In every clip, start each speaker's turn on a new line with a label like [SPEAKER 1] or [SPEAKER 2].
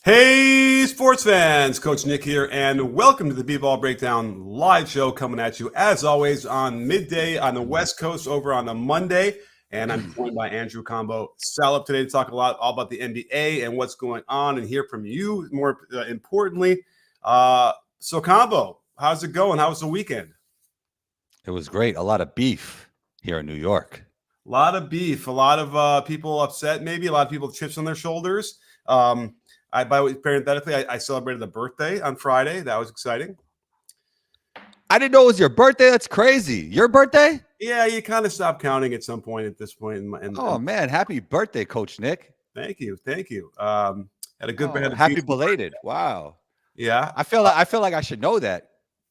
[SPEAKER 1] Hey, sports fans, Coach Nick here, and welcome to the B-Ball Breakdown live show coming at you, as always, on midday on the West Coast over on a Monday. And I'm joined by Andrew Combo Salop today to talk all about the NBA and what's going on and hear from you, more importantly. So, Combo, how's it going? How was the weekend?
[SPEAKER 2] It was great. A lot of beef here in New York.
[SPEAKER 1] A lot of beef, a lot of people upset, maybe a lot of people with chips on ther shoulders. Parenthetically, I celebrated a birthday on Friday. That was exciting.
[SPEAKER 2] I didn't know it was your birthday. That's crazy. Your birthday?
[SPEAKER 1] Yeah, you kind of stop counting at some point. At this point,
[SPEAKER 2] Man, happy birthday, Coach Nick.
[SPEAKER 1] Thank you. Had a good
[SPEAKER 2] happy belated. Wow.
[SPEAKER 1] Yeah,
[SPEAKER 2] I feel like I should know that.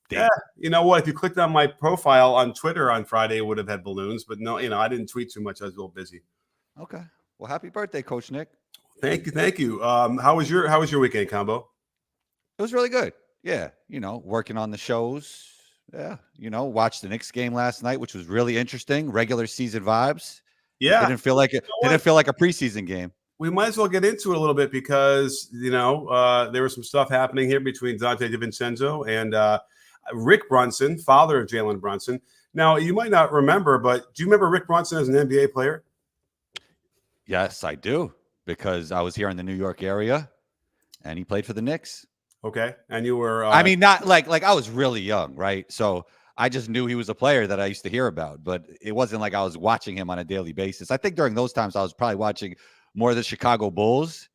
[SPEAKER 1] Yeah, you know what? If you clicked on my profile on Twitter on Friday, it would have had balloons. But no, I didn't tweet too much. I was a little busy.
[SPEAKER 2] Okay. Well, happy birthday, Coach Nick.
[SPEAKER 1] Thank you. How was your weekend, Combo?
[SPEAKER 2] It was really good. Yeah, working on the shows. Yeah, watched the Knicks game last night, which was really interesting. Regular season vibes.
[SPEAKER 1] Yeah,
[SPEAKER 2] it didn't feel like a preseason game.
[SPEAKER 1] We might as well get into it a little bit because there was some stuff happening here between Dante DiVincenzo and Rick Brunson, father of Jalen Brunson. Now, you might not remember, but do you remember Rick Brunson as an NBA player?
[SPEAKER 2] Yes, I do, because I was here in the New York area, and he played for the Knicks.
[SPEAKER 1] Okay, and you were...
[SPEAKER 2] I mean, not like I was really young, right? So I just knew he was a player that I used to hear about, but it wasn't like I was watching him on a daily basis. I think during those times I was probably watching more of the Chicago Bulls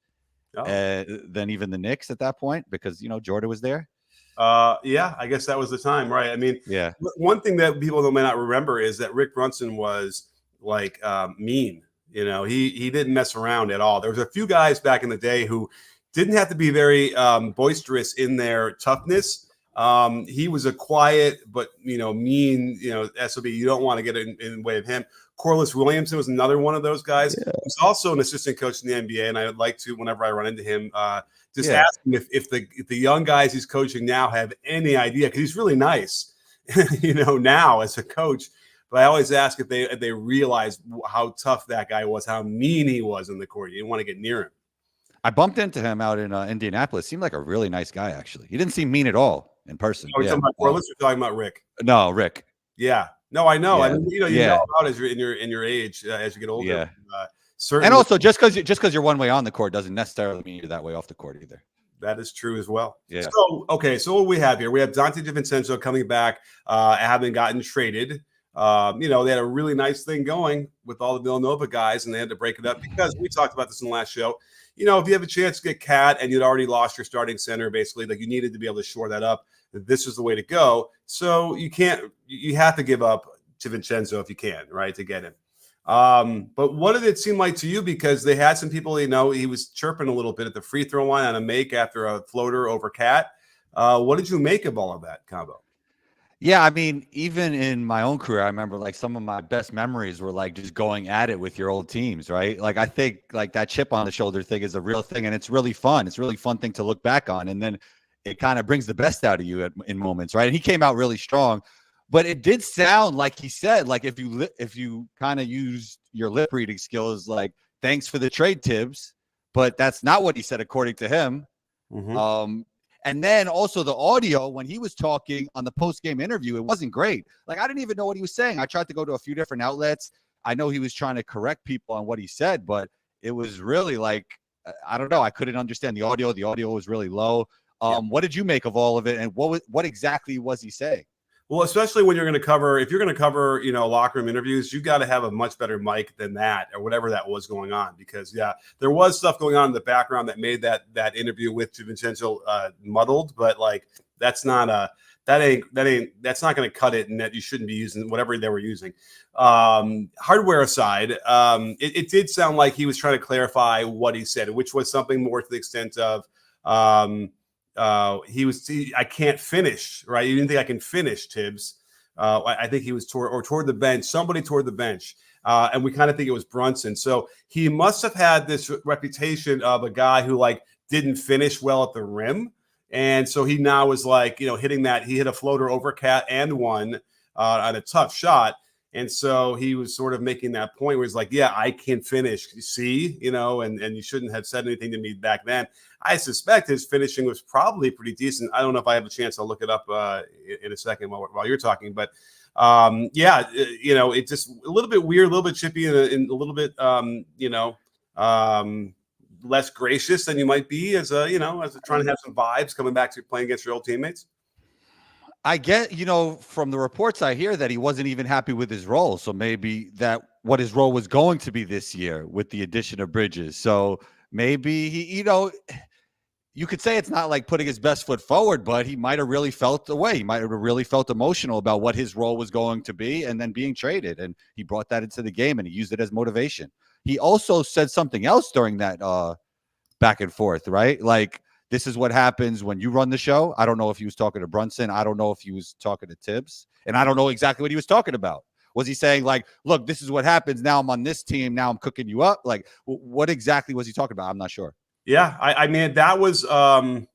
[SPEAKER 2] than even the Knicks at that point, because, Jordan was there.
[SPEAKER 1] Yeah, I guess that was the time, right? I mean,
[SPEAKER 2] yeah.
[SPEAKER 1] One thing that people may not remember is that Rick Brunson was like mean. He didn't mess around at all. There was a few guys back in the day who didn't have to be very boisterous in their toughness. He was a quiet but mean SOB. You don't want to get in the way of him. Corliss Williamson was another one of those guys. Yeah. He's also an assistant coach in the NBA, and I would like to, whenever I run into him, ask him if the young guys he's coaching now have any idea, because he's really nice, now as a coach. But I always ask if they realize how tough that guy was, how mean he was in the court. You didn't want to get near him.
[SPEAKER 2] I bumped into him out in Indianapolis. Seemed like a really nice guy, actually. He didn't seem mean at all in person.
[SPEAKER 1] Are you talking about Corliss or talking about Rick?
[SPEAKER 2] No, Rick.
[SPEAKER 1] Yeah. No, I know.
[SPEAKER 2] Yeah.
[SPEAKER 1] I mean, you know about as you're in your age as you get older.
[SPEAKER 2] Yeah.
[SPEAKER 1] Certainly.
[SPEAKER 2] And also, just because you're one way on the court doesn't necessarily mean you're that way off the court either.
[SPEAKER 1] That is true as well.
[SPEAKER 2] Yeah.
[SPEAKER 1] So what do we have here? We have Dante DiVincenzo coming back, having gotten traded. They had a really nice thing going with all the Villanova guys, and they had to break it up because we talked about this in the last show. If you have a chance to get Cat and you'd already lost your starting center, basically, like you needed to be able to shore that up. This is the way to go. So you have to give up to Vincenzo if you can, right, to get him. But what did it seem like to you? Because they had some people, he was chirping a little bit at the free throw line on a make after a floater over Cat. What did you make of all of that, Combo?
[SPEAKER 2] Yeah, I mean, even in my own career, I remember like some of my best memories were like just going at it with your old teams, right? Like I think like that chip on the shoulder thing is a real thing, and it's really fun. It's a really fun thing to look back on, and then it kind of brings the best out of you in moments, right? And he came out really strong, but it did sound like he said, like if you kind of used your lip reading skills, like thanks for the trade, Tibbs, but that's not what he said according to him. Mm-hmm. And then also the audio when he was talking on the post-game interview, it wasn't great. Like, I didn't even know what he was saying. I tried to go to a few different outlets. I know he was trying to correct people on what he said, but it was really like, I don't know. I couldn't understand the audio. The audio was really low. What did you make of all of it? And what exactly was he saying?
[SPEAKER 1] Well, especially when you're going to cover, if you're going to cover, locker room interviews, you got to have a much better mic than that or whatever that was going on. Because there was stuff going on in the background that made that interview with DiVincenzo muddled. But like, that's not going to cut it, and that you shouldn't be using whatever they were using. Hardware aside, it did sound like he was trying to clarify what he said, which was something more to the extent of, I can't finish, right? You didn't think I can finish, Tibbs. I think he was toward the bench, somebody toward the bench. And we kind of think it was Brunson. So he must have had this reputation of a guy who like didn't finish well at the rim. And so he now was like, hitting that. He hit a floater over Cat and one on a tough shot. And so he was sort of making that point where he's like, yeah, I can finish. See, and you shouldn't have said anything to me back then. I suspect his finishing was probably pretty decent. I don't know if I have a chance. I'll look it up in a second while you're talking. But it's just a little bit weird, a little bit chippy, and a little bit, less gracious than you might be as trying to have some vibes coming back to playing against your old teammates.
[SPEAKER 2] I get, from the reports I hear that he wasn't even happy with his role. So maybe that what his role was going to be this year with the addition of Bridges. So maybe he, you could say it's not like putting his best foot forward, but he might have really felt the way. He might have really felt emotional about what his role was going to be and then being traded. And he brought that into the game and he used it as motivation. He also said something else during that back and forth, right? Like, this is what happens when you run the show. I don't know if he was talking to Brunson. I don't know if he was talking to Tibbs. And I don't know exactly what he was talking about. Was he saying like, look, this is what happens. Now I'm on this team. Now I'm cooking you up. Like, what exactly was he talking about? I'm not sure.
[SPEAKER 1] Yeah. I mean, that was that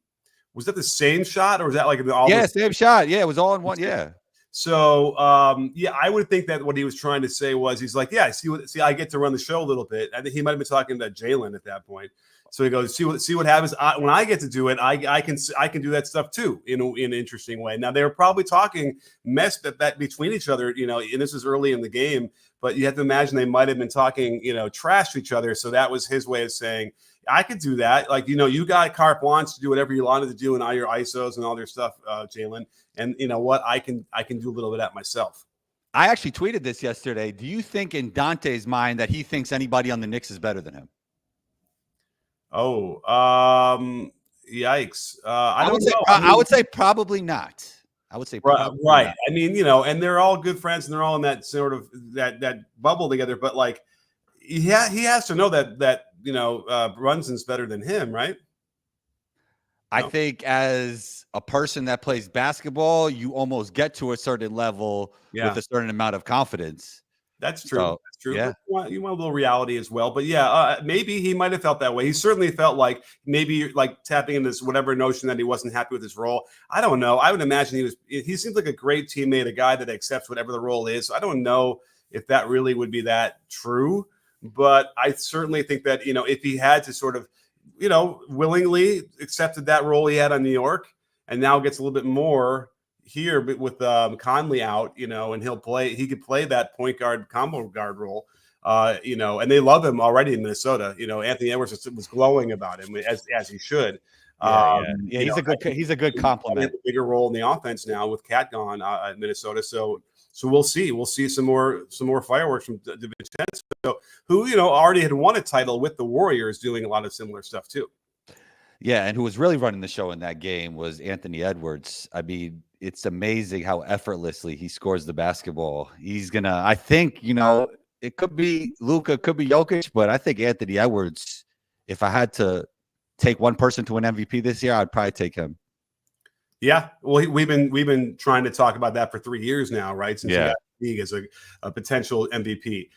[SPEAKER 1] the same shot or was that like
[SPEAKER 2] same shot. Yeah. It was all in one. Yeah.
[SPEAKER 1] So, I would think that what he was trying to say was he's like, yeah, see, I get to run the show a little bit. I think he might have been talking to Jalen at that point. So he goes, see what happens when I get to do it. I can do that stuff too in an interesting way. Now they were probably talking mess that between each other, and this is early in the game, but you have to imagine they might have been talking, trash to each other. So that was his way of saying, I could do that. Like, you got carte blanche to do whatever you wanted to do and all your ISOs and all their stuff, Jalen. And you know what? I can do a little bit of that myself.
[SPEAKER 2] I actually tweeted this yesterday. Do you think in Dante's mind that he thinks anybody on the Knicks is better than him?
[SPEAKER 1] Oh, yikes. I
[SPEAKER 2] would say probably not. I would say probably
[SPEAKER 1] right.
[SPEAKER 2] Not.
[SPEAKER 1] I mean, and they're all good friends and they're all in that sort of that bubble together. But like, he has to know that Brunson's better than him, right?
[SPEAKER 2] I think as a person that plays basketball, you almost get to a certain level with a certain amount of confidence.
[SPEAKER 1] That's true.
[SPEAKER 2] So,
[SPEAKER 1] that's true.
[SPEAKER 2] Yeah.
[SPEAKER 1] You want a little reality as well. But maybe he might have felt that way. He certainly felt like maybe like tapping into this whatever notion that he wasn't happy with his role. I don't know. I would imagine he seems like a great teammate, a guy that accepts whatever the role is. So I don't know if that really would be that true. But I certainly think that, if he had to sort of, willingly accepted that role he had on New York and now gets a little bit more here, but with Conley out, and he could play that point guard, combo guard role, and they love him already in Minnesota. Anthony Edwards was glowing about him as he should.
[SPEAKER 2] He's a good compliment.
[SPEAKER 1] A bigger role in the offense now with Cat gone at Minnesota. So we'll see. We'll see some more fireworks from DiVincenzo, who already had won a title with the Warriors, doing a lot of similar stuff too.
[SPEAKER 2] Yeah, and who was really running the show in that game was Anthony Edwards. I mean, it's amazing how effortlessly he scores the basketball. He's gonna, I think, it could be Luka, it could be Jokic, but I think Anthony Edwards, if I had to take one person to an MVP this year, I'd probably take him.
[SPEAKER 1] Yeah, well, we've been trying to talk about that for 3 years now, right? Since he got the league as a potential MVP.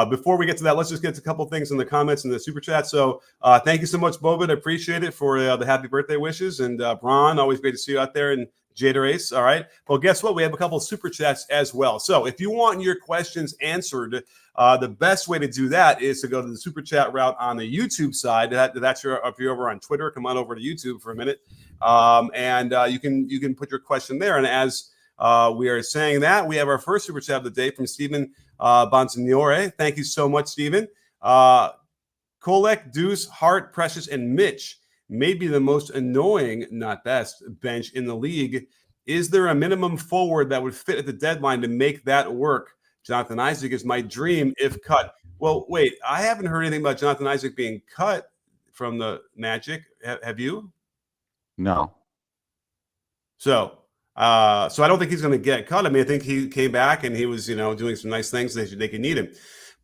[SPEAKER 1] Before we get to that, let's just get to a couple things in the comments and the super chat. So thank you so much, Bobit. I appreciate it for the happy birthday wishes. And Bron, always great to see you out there. And Jada Race. All right. Well, guess what? We have a couple of super chats as well. So if you want your questions answered, the best way to do that is to go to the super chat route on the YouTube side. If you're over on Twitter, come on over to YouTube for a minute. And you can put your question there. And as we are saying that, we have our first super chat of the day from Stephen Bonsignore. Thank you so much, Stephen. Kolek, Deuce, Hart, Precious, and Mitch may be the most annoying, not best, bench in the league. Is there a minimum forward that would fit at the deadline to make that work? Jonathan Isaac is my dream if cut. Well, wait, I haven't heard anything about Jonathan Isaac being cut from the Magic. Have you?
[SPEAKER 2] No.
[SPEAKER 1] So I don't think he's going to get cut. I mean, I think he came back and he was, doing some nice things. They can need him.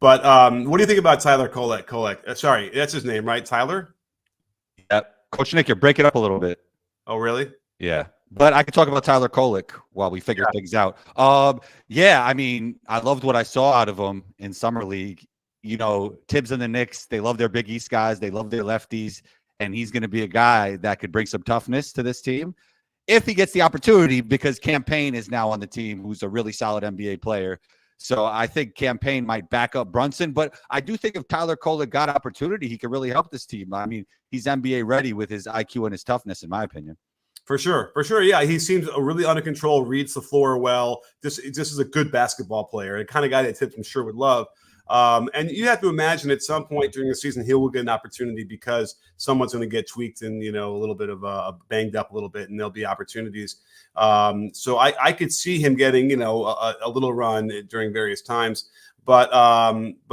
[SPEAKER 1] But what do you think about Tyler Kolek? Sorry, that's his name, right? Tyler?
[SPEAKER 2] Yeah. Coach Nick, you're breaking up a little bit.
[SPEAKER 1] Oh, really?
[SPEAKER 2] Yeah. But I could talk about Tyler Kolek while we figure things out. I mean, I loved what I saw out of him in Summer League. Tibbs and the Knicks, they love their Big East guys. They love their lefties. And he's going to be a guy that could bring some toughness to this team if he gets the opportunity, because Campaign is now on the team, who's a really solid NBA player. So I think campaign might back up Brunson, but I do think if Tyler Cole got opportunity, he could really help this team. I mean, he's NBA ready with his IQ and his toughness, in my opinion.
[SPEAKER 1] For sure. Yeah, he seems really under control, reads the floor well. Just is a good basketball player, a kind of guy that Tibbs, I'm sure, would love. And you have to imagine at some point during the season he will get an opportunity because someone's going to get tweaked and a little bit of banged up a little bit, and there'll be opportunities. So I could see him getting a little run during various times. But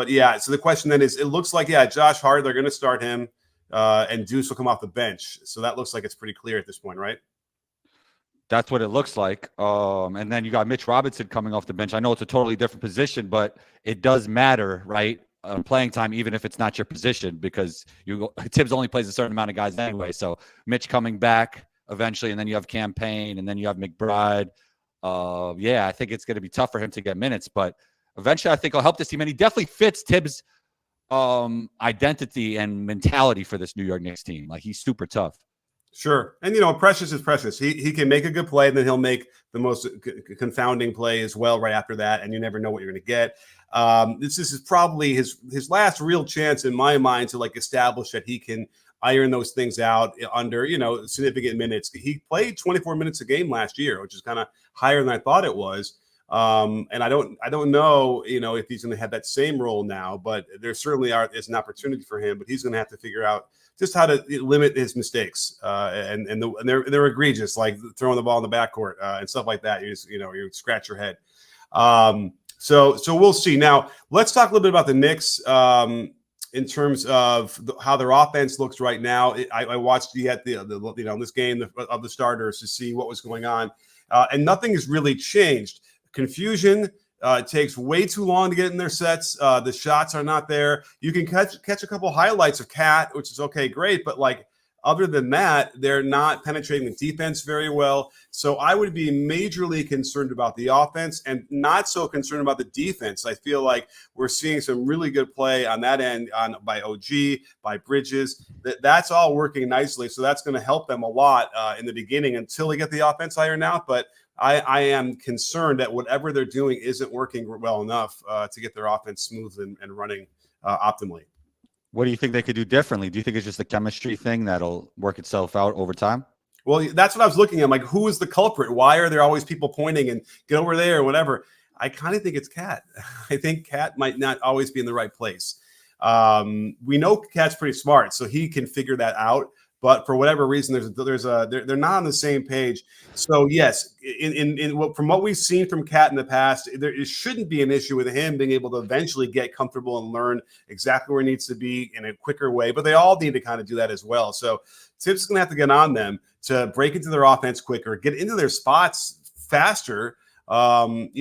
[SPEAKER 1] yeah. So the question then is, it looks like Josh Hart, they're going to start him. And Deuce will come off the bench. So that looks like it's pretty clear at this point, right?
[SPEAKER 2] That's what it looks like. And then you got Mitch Robinson coming off the bench. I know it's a totally different position, but it does matter, right? Playing time, even if it's not your position, because Tibbs only plays a certain amount of guys anyway. So Mitch coming back eventually, and then you have Campaign, and then you have McBride. I think it's going to be tough for him to get minutes, but eventually I think he'll help this team. And he definitely fits Tibbs' identity and mentality for this New York Knicks team. Like, he's super tough. Sure.
[SPEAKER 1] And, precious is precious. He can make a good play, and then he'll make the most confounding play as well right after that, and you never know what you're going to get. This is probably his last real chance in my mind to, establish that he can iron those things out under, significant minutes. He played 24 minutes a game last year, which is kind of higher than I thought it was. And I don't know, if he's going to have that same role now, but there certainly is an opportunity for him, but he's going to have to figure out just how to limit his mistakes. And they're egregious, like throwing the ball in the backcourt and stuff like that. You scratch your head. So we'll see. Now let's talk a little bit about the Knicks. In terms of how their offense looks right now. I watched this game of the starters to see what was going on. And nothing has really changed. Confusion. It takes way too long to get in their sets. The shots are not there. You can catch a couple highlights of Cat, which is okay, great. But other than that, they're not penetrating the defense very well. So I would be majorly concerned about the offense and not so concerned about the defense. I feel like we're seeing some really good play on that end by OG, by Bridges. That's all working nicely. So that's going to help them a lot in the beginning until they get the offense ironed out. But I am concerned that whatever they're doing isn't working well enough to get their offense smooth and running optimally.
[SPEAKER 2] What do you think they could do differently? Do you think it's just a chemistry thing that'll work itself out over time?
[SPEAKER 1] Well, that's what I was looking at. Who is the culprit? Why are there always people pointing and get over there or whatever? I kind of think it's Cat. I think Cat might not always be in the right place. We know Cat's pretty smart, so he can figure that out. But for whatever reason, they're not on the same page. So yes, from what we've seen from Cat in the past, it shouldn't be an issue with him being able to eventually get comfortable and learn exactly where he needs to be in a quicker way. But they all need to kind of do that as well. So Tibbs is going to have to get on them to break into their offense quicker, get into their spots faster. And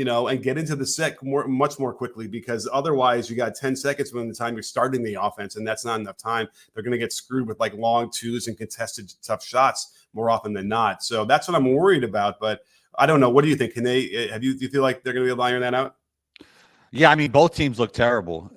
[SPEAKER 1] get into the set much more quickly, because otherwise you got 10 seconds from the time you're starting the offense, and that's not enough time. They're going to get screwed with long twos and contested tough shots more often than not. So that's what I'm worried about. But I don't know. What do you think? Do you feel like they're going to be able to iron that out?
[SPEAKER 2] Yeah, I mean, both teams look terrible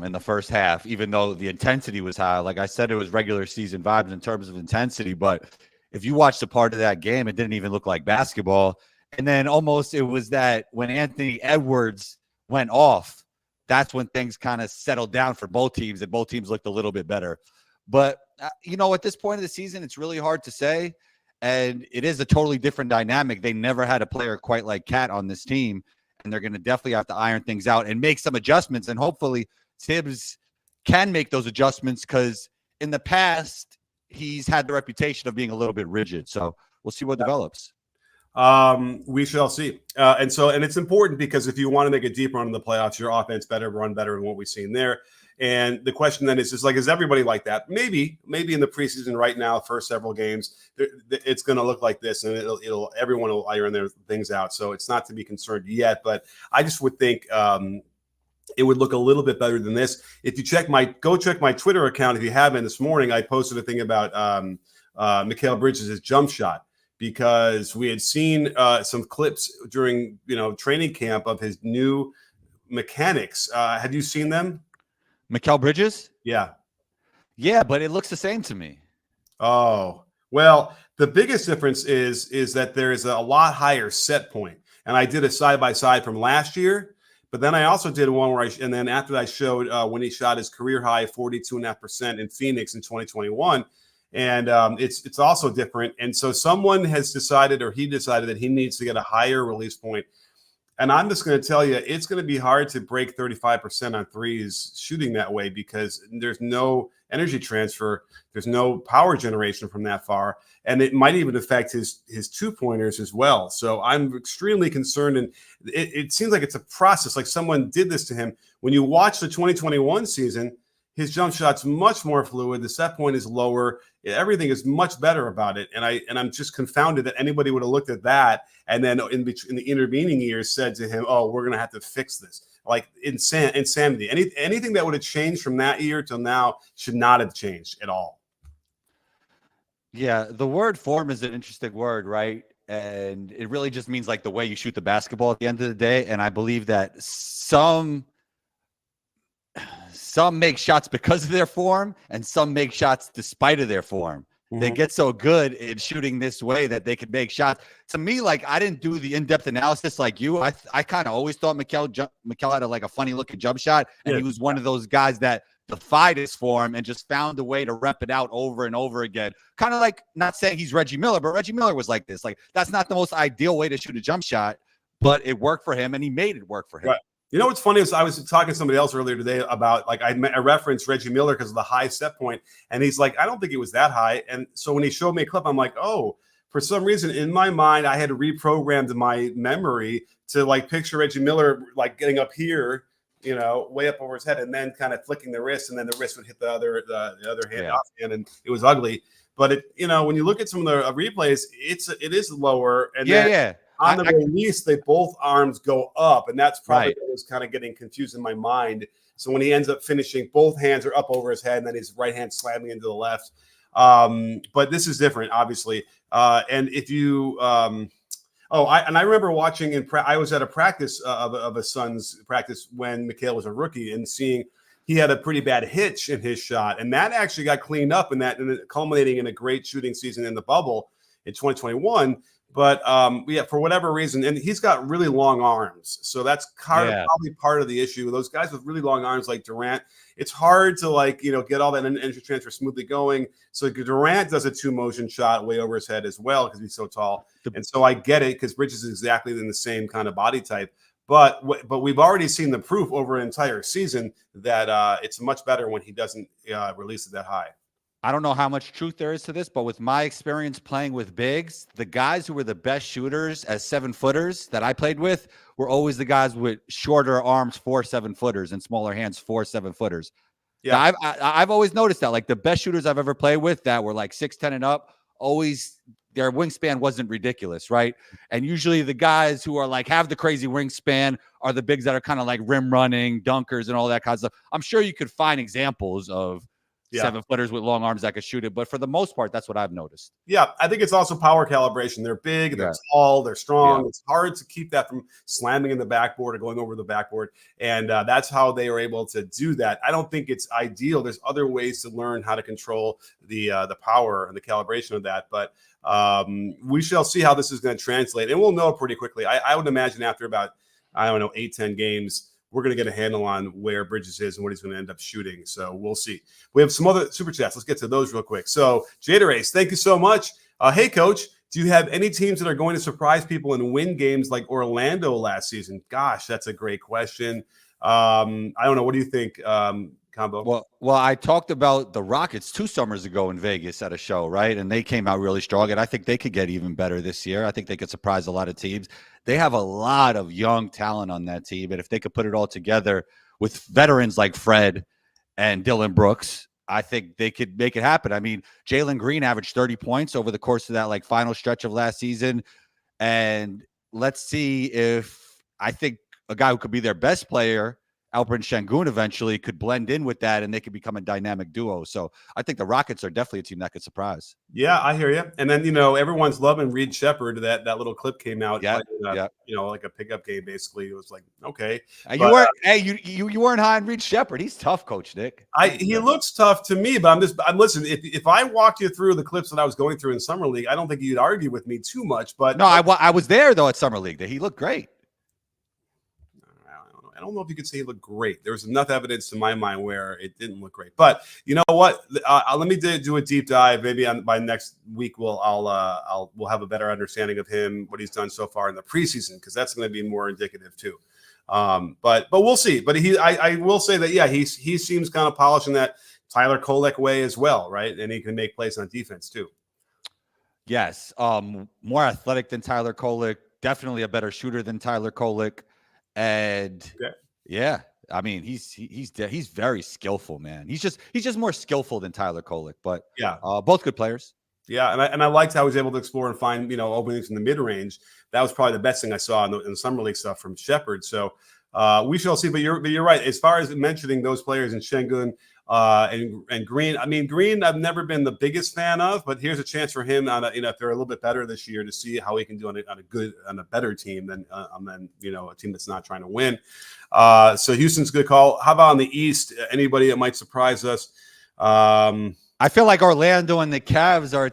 [SPEAKER 2] in the first half, even though the intensity was high. Like I said, it was regular season vibes in terms of intensity. But if you watched a part of that game, it didn't even look like basketball. And then almost it was that when Anthony Edwards went off, that's when things kind of settled down for both teams, and both teams looked a little bit better. But, at this point of the season, it's really hard to say. And it is a totally different dynamic. They never had a player quite like Cat on this team. And they're going to definitely have to iron things out and make some adjustments. And hopefully Tibbs can make those adjustments, because in the past, he's had the reputation of being a little bit rigid. So we'll see what develops.
[SPEAKER 1] We shall see. And it's important, because if you want to make a deep run in the playoffs, your offense better run better than what we've seen there. And the question then is is everybody like that? Maybe in the preseason right now, first several games, it's going to look like this, and everyone will iron their things out. So it's not to be concerned yet, but I just would think, it would look a little bit better than this. If you go check my Twitter account. If you haven't, this morning, I posted a thing about, Mikal Bridges' jump shot, because we had seen some clips during training camp of his new mechanics. Have you seen them?
[SPEAKER 2] Mikal Bridges?
[SPEAKER 1] Yeah,
[SPEAKER 2] but it looks the same to me.
[SPEAKER 1] Oh, well, the biggest difference is that there is a lot higher set point, and I did a side by side from last year. But then I also did one where and then after I showed when he shot his career high 42.5% in Phoenix in 2021. And it's also different. And so someone has decided, or he decided, that he needs to get a higher release point. And I'm just going to tell you, it's going to be hard to break 35% on threes shooting that way because there's no energy transfer. There's no power generation from that far. And it might even affect his 2-pointers as well. So I'm extremely concerned. And it seems like it's a process, like someone did this to him. When you watch the 2021 season, his jump shot's much more fluid. The set point is lower. Everything is much better about it. And I'm just confounded that anybody would have looked at that and then in the intervening years said to him, "Oh, we're going to have to fix this." Like insanity. Anything that would have changed from that year till now should not have changed at all.
[SPEAKER 2] Yeah, the word form is an interesting word, right? And it really just means like the way you shoot the basketball at the end of the day. And I believe that some make shots because of their form and some make shots despite of their form. Mm-hmm. They get so good in shooting this way that they can make shots. To me, like, I didn't do the in-depth analysis like you. I kind of always thought Mikal had a funny looking jump shot, and he was one of those guys that defied his form and just found a way to rep it out over and over again. Kind of like, not saying he's Reggie Miller, but Reggie Miller was like this. Like, that's not the most ideal way to shoot a jump shot, but it worked for him and he made it work for him.
[SPEAKER 1] Right. You know what's funny is I was talking to somebody else earlier today about, like, I referenced Reggie Miller because of the high set point, and he's like, I don't think it was that high. And so when he showed me a clip, I'm like, oh, for some reason in my mind, I had reprogrammed my memory to like picture Reggie Miller like getting up here, you know, way up over his head, and then kind of flicking the wrist, and then the wrist would hit the other hand off hand, and it was ugly. But it, you know, when you look at some of the replays, it is lower, and on the release, both arms go up, and that's probably what was kind of getting confused in my mind. So when he ends up finishing, both hands are up over his head, and then his right hand slamming into the left. But this is different, obviously. And if you, I remember watching I was at a practice of a Suns practice when Mikal was a rookie, and seeing he had a pretty bad hitch in his shot, and that actually got cleaned up, and culminating in a great shooting season in the bubble in 2021. But for whatever reason, and he's got really long arms, so that's probably part of the issue. Those guys with really long arms like Durant, it's hard to get all that energy transfer smoothly going. So Durant does a 2-motion shot way over his head as well because he's so tall, and so I get it because Bridges is exactly in the same kind of body type. But we've already seen the proof over an entire season that it's much better when he doesn't release it that high.
[SPEAKER 2] I don't know how much truth there is to this, but with my experience playing with bigs, the guys who were the best shooters as 7-footers that I played with were always the guys with shorter arms for 7-footers and smaller hands for 7-footers. Yeah, I've always noticed that. Like the best shooters I've ever played with that were like 6'10" and up, always their wingspan wasn't ridiculous, right? And usually the guys who are like have the crazy wingspan are the bigs that are kind of like rim running, dunkers, and all that kind of stuff. I'm sure you could find examples of 7-footers with long arms that could shoot it, but for the most part, that's what I've noticed.
[SPEAKER 1] Yeah, I think it's also power calibration. They're big, they're tall, they're strong. Yeah. It's hard to keep that from slamming in the backboard or going over the backboard, and that's how they are able to do that. I don't think it's ideal. There's other ways to learn how to control the power and the calibration of that, but we shall see how this is going to translate, and we'll know pretty quickly. I would imagine after about 8-10 games, we're going to get a handle on where Bridges is and what he's going to end up shooting. So we'll see. We have some other super chats. Let's get to those real quick. So Jada Race, thank you so much. Hey, Coach, do you have any teams that are going to surprise people and win games like Orlando last season? Gosh, that's a great question. I don't know. What do you think, Combo?
[SPEAKER 2] Well, I talked about the Rockets 2 summers ago in Vegas at a show, right? And they came out really strong, and I think they could get even better this year. I think they could surprise a lot of teams. They have a lot of young talent on that team, and if they could put it all together with veterans like Fred and Dylan Brooks, I think they could make it happen. I mean, Jalen Green averaged 30 points over the course of that final stretch of last season, and let's see if I think a guy who could be their best player, Alperen Şengün, eventually could blend in with that, and they could become a dynamic duo. So I think the Rockets are definitely a team that could surprise.
[SPEAKER 1] Yeah, I hear you. And then, everyone's loving Reed Shepherd. That little clip came out. Like a pickup game, basically. It was like, okay.
[SPEAKER 2] You weren't high on Reed Shepherd. He's tough, Coach Nick.
[SPEAKER 1] He looks tough to me, but I'm listening. If I walked you through the clips that I was going through in Summer League, I don't think you'd argue with me too much. But
[SPEAKER 2] no, I was there though at Summer League. He looked great.
[SPEAKER 1] I don't know if you could say he looked great. There was enough evidence to my mind where it didn't look great. But you know what? Let me do a deep dive. Maybe by next week we'll have a better understanding of him, what he's done so far in the preseason, because that's going to be more indicative too. But we'll see. But I will say that he seems kind of polished in that Tyler Kolek way as well, right? And he can make plays on defense too.
[SPEAKER 2] Yes, more athletic than Tyler Kolek, definitely a better shooter than Tyler Kolek, and yeah, I mean he's very skillful, man. He's just more skillful than Tyler Kolek, but both good players.
[SPEAKER 1] Yeah, and I liked how he was able to explore and find openings in the mid range. That was probably the best thing I saw in the summer league stuff from Shepherd. So we shall see. But you're right as far as mentioning those players in Şengün and Green. I mean, Green I've never been the biggest fan of, but here's a chance for him on if they're a little bit better this year to see how he can do on a better team than a team that's not trying to win. So Houston's a good call. How about on the East? Anybody that might surprise us?
[SPEAKER 2] I feel like Orlando and the Cavs are